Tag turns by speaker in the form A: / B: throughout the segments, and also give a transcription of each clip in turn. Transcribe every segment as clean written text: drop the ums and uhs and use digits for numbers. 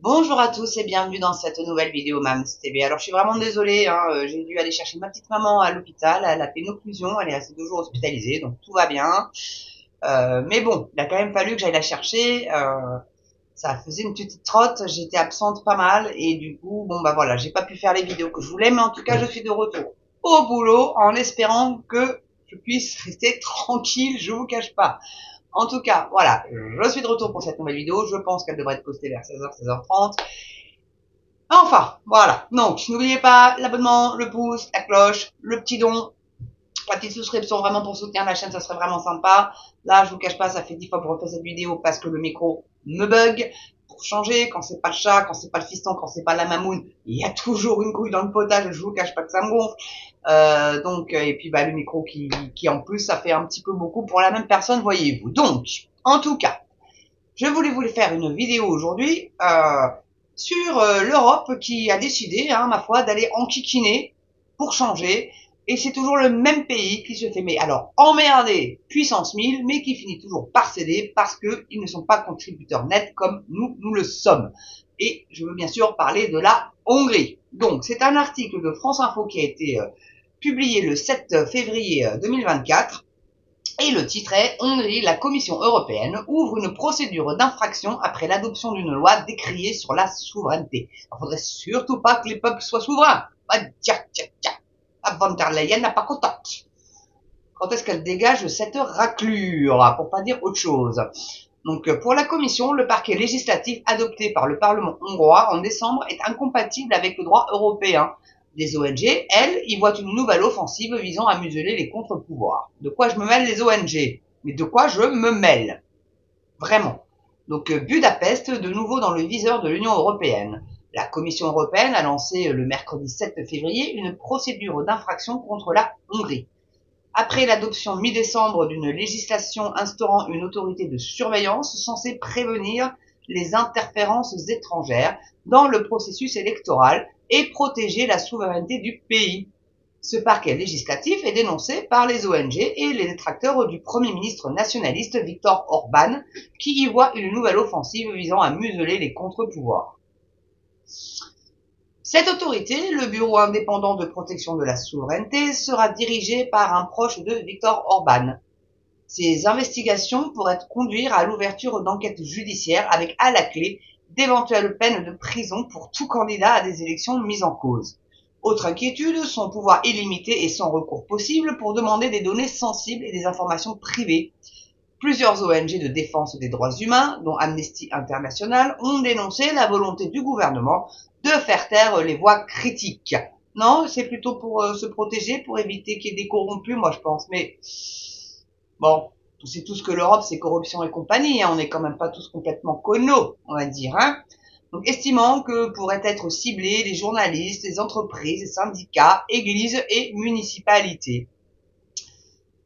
A: Bonjour à tous et bienvenue dans cette nouvelle vidéo Mams TV. Alors je suis vraiment désolée, hein, j'ai dû aller chercher ma petite maman à l'hôpital, elle a fait une occlusion, elle est restée 2 jours hospitalisée, donc tout va bien. Mais bon, il a quand même fallu que j'aille la chercher, ça faisait une petite trotte, j'étais absente pas mal et du coup, bon bah voilà, j'ai pas pu faire les vidéos que je voulais, mais en tout cas je suis de retour au boulot en espérant que je puisse rester tranquille, je vous cache pas. En tout cas, voilà, je suis de retour pour cette nouvelle vidéo. Je pense qu'elle devrait être postée vers 16h, 16h30. Enfin, voilà. Donc, n'oubliez pas l'abonnement, le pouce, la cloche, le petit don, la petite souscription vraiment pour soutenir la chaîne, ça serait vraiment sympa. Là, je vous cache pas, ça fait 10 fois que je refais cette vidéo parce que le micro me bug. Pour changer, quand c'est pas le chat, quand c'est pas le fiston, quand c'est pas la mamoune, il y a toujours une couille dans le potage, je vous cache pas que ça me gonfle. Et puis bah le micro qui en plus ça fait un petit peu beaucoup pour la même personne, voyez-vous. Donc, en tout cas, je voulais vous faire une vidéo aujourd'hui sur l'Europe qui a décidé, hein, ma foi, d'aller enquiquiner pour changer. Et c'est toujours le même pays qui se fait, mais alors emmerder puissance 1000, mais qui finit toujours par céder parce qu'ils ne sont pas contributeurs nets comme nous le sommes. Et je veux bien sûr parler de la Hongrie. Donc c'est un article de France Info qui a été publié le 7 février 2024. Et le titre est Hongrie, la Commission européenne ouvre une procédure d'infraction après l'adoption d'une loi décriée sur la souveraineté. Il ne faudrait surtout pas que les peuples soient souverains. Ah, tiens, tiens, tiens. La von der Leyen n'a pas contente. Quand est-ce qu'elle dégage cette raclure, pour pas dire autre chose? Donc, pour la Commission, le parquet législatif adopté par le Parlement hongrois en décembre est incompatible avec le droit européen. Les ONG, elles, y voient une nouvelle offensive visant à museler les contre-pouvoirs. De quoi je me mêle les ONG? Mais de quoi je me mêle? Vraiment. Donc, Budapest, de nouveau dans le viseur de l'Union européenne. La Commission européenne a lancé le mercredi 7 février une procédure d'infraction contre la Hongrie. Après l'adoption mi-décembre d'une législation instaurant une autorité de surveillance censée prévenir les interférences étrangères dans le processus électoral et protéger la souveraineté du pays. Ce parquet législatif est dénoncé par les ONG et les détracteurs du Premier ministre nationaliste Viktor Orban, qui y voit une nouvelle offensive visant à museler les contre-pouvoirs. Cette autorité, le Bureau indépendant de protection de la souveraineté, sera dirigée par un proche de Viktor Orban. Ces investigations pourraient conduire à l'ouverture d'enquêtes judiciaires avec à la clé d'éventuelles peines de prison pour tout candidat à des élections mises en cause. Autre inquiétude, son pouvoir illimité et sans recours possible pour demander des données sensibles et des informations privées. Plusieurs ONG de défense des droits humains, dont Amnesty International, ont dénoncé la volonté du gouvernement de faire taire les voix critiques. Non, c'est plutôt pour se protéger, pour éviter qu'il y ait des corrompus, moi je pense. Mais bon, on sait tous que l'Europe c'est corruption et compagnie, hein, on n'est quand même pas tous complètement connos, on va dire. Hein. Donc estimant que pourraient être ciblés les journalistes, les entreprises, les syndicats, églises et municipalités.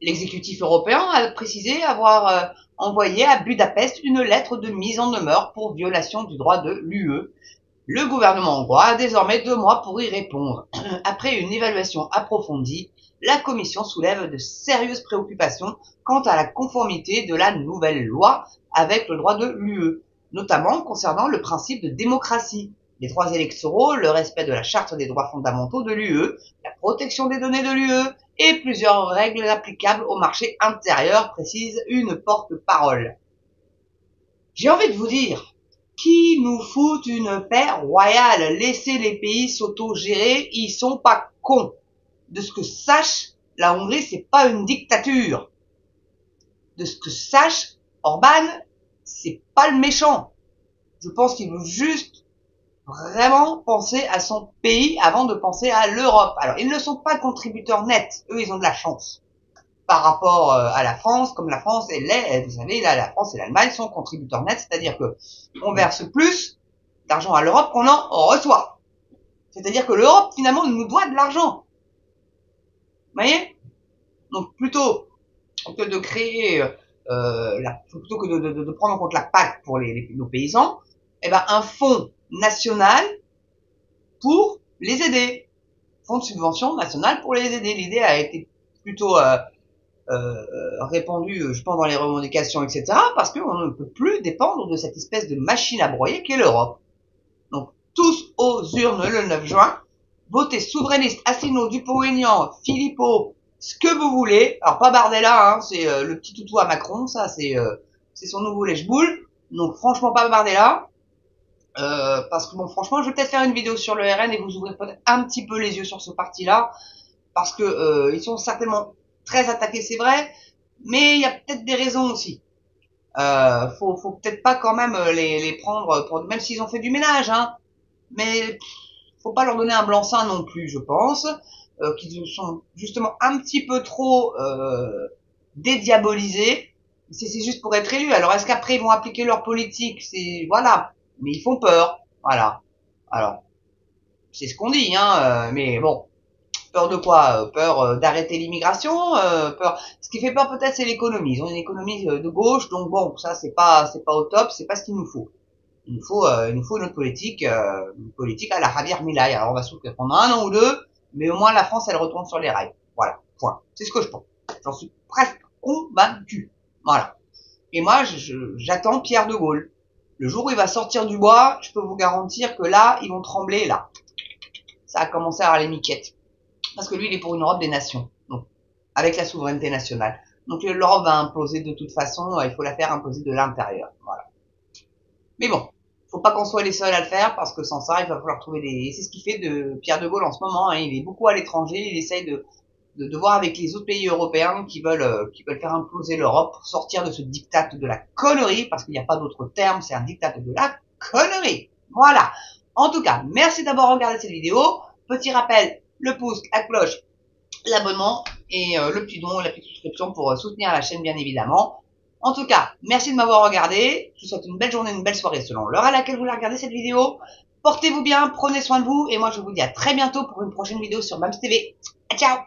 A: L'exécutif européen a précisé avoir envoyé à Budapest une lettre de mise en demeure pour violation du droit de l'UE. Le gouvernement hongrois a désormais 2 mois pour y répondre. Après une évaluation approfondie, la Commission soulève de sérieuses préoccupations quant à la conformité de la nouvelle loi avec le droit de l'UE, notamment concernant le principe de démocratie, les droits électoraux, le respect de la charte des droits fondamentaux de l'UE, la protection des données de l'UE et plusieurs règles applicables au marché intérieur, précise une porte-parole. J'ai envie de vous dire, qui nous fout une paix royale? Laissez les pays s'auto-gérer, ils sont pas cons. De ce que sache, la Hongrie, c'est pas une dictature. De ce que sache, Orban, c'est pas le méchant. Je pense qu'il veut juste vraiment penser à son pays avant de penser à l'Europe. Alors, ils ne sont pas contributeurs nets. Eux, ils ont de la chance. Par rapport à la France, comme la France et vous savez, là, la France et l'Allemagne sont contributeurs nets, c'est-à-dire que on verse plus d'argent à l'Europe qu'on en reçoit. C'est-à-dire que l'Europe, finalement, nous doit de l'argent. Vous voyez? Donc, plutôt que de créer, plutôt que de prendre en compte la PAC pour nos paysans, eh ben, un fonds national pour les aider. Fonds de subvention national pour les aider. L'idée a été plutôt répandue, je pense, dans les revendications, etc., parce qu'on ne peut plus dépendre de cette espèce de machine à broyer qu'est l'Europe. tous aux urnes le 9 juin. Votez souverainiste, Asselineau, Dupont-Aignan, Philippot, ce que vous voulez. Alors pas Bardella, hein, c'est le petit toutou à Macron, ça c'est son nouveau lèche-boule. Donc franchement pas Bardella. Parce que bon, franchement, je vais peut-être faire une vidéo sur le RN et vous ouvrir peut-être un petit peu les yeux sur ce parti-là, parce que ils sont certainement très attaqués, c'est vrai, mais il y a peut-être des raisons aussi. Faut peut-être pas quand même les prendre pour, même s'ils ont fait du ménage, hein, mais faut pas leur donner un blanc-seing non plus, je pense, qu'ils sont justement un petit peu trop dédiabolisés. C'est juste pour être élus. Alors est-ce qu'après ils vont appliquer leur politique? C'est voilà, mais ils font peur, voilà. Alors c'est ce qu'on dit, hein, mais bon. Peur de quoi? Peur d'arrêter l'immigration, peur. Ce qui fait peur peut-être c'est l'économie. Ils ont une économie de gauche, donc bon, ça c'est pas au top, c'est pas ce qu'il nous faut. Il nous faut une politique à la Javier Milei. Alors on va souffrir pendant un an ou deux, mais au moins la France elle retourne sur les rails. Voilà, point. C'est ce que je pense. J'en suis presque convaincu. Voilà. Et moi j'attends Pierre de Gaulle. Le jour où il va sortir du bois, je peux vous garantir que là ils vont trembler là. Ça a commencé à avoir les miquettes. Parce que lui, il est pour une Europe des nations, donc avec la souveraineté nationale. Donc l'Europe va imploser de toute façon, il faut la faire imploser de l'intérieur. Voilà. Mais bon, faut pas qu'on soit les seuls à le faire, parce que sans ça, il va falloir trouver des... Et c'est ce qui fait de Pierre de Gaulle en ce moment, hein, il est beaucoup à l'étranger, il essaye de voir avec les autres pays européens qui veulent faire imploser l'Europe pour sortir de ce diktat de la connerie, parce qu'il n'y a pas d'autre terme, c'est un diktat de la connerie. Voilà. En tout cas, merci d'avoir regardé cette vidéo. Petit rappel, le pouce, la cloche, l'abonnement et le petit don, la petite souscription pour soutenir la chaîne bien évidemment. En tout cas, merci de m'avoir regardé. Je vous souhaite une belle journée, une belle soirée selon l'heure à laquelle vous la regardez cette vidéo. Portez-vous bien, prenez soin de vous et moi je vous dis à très bientôt pour une prochaine vidéo sur Bams TV. Ciao!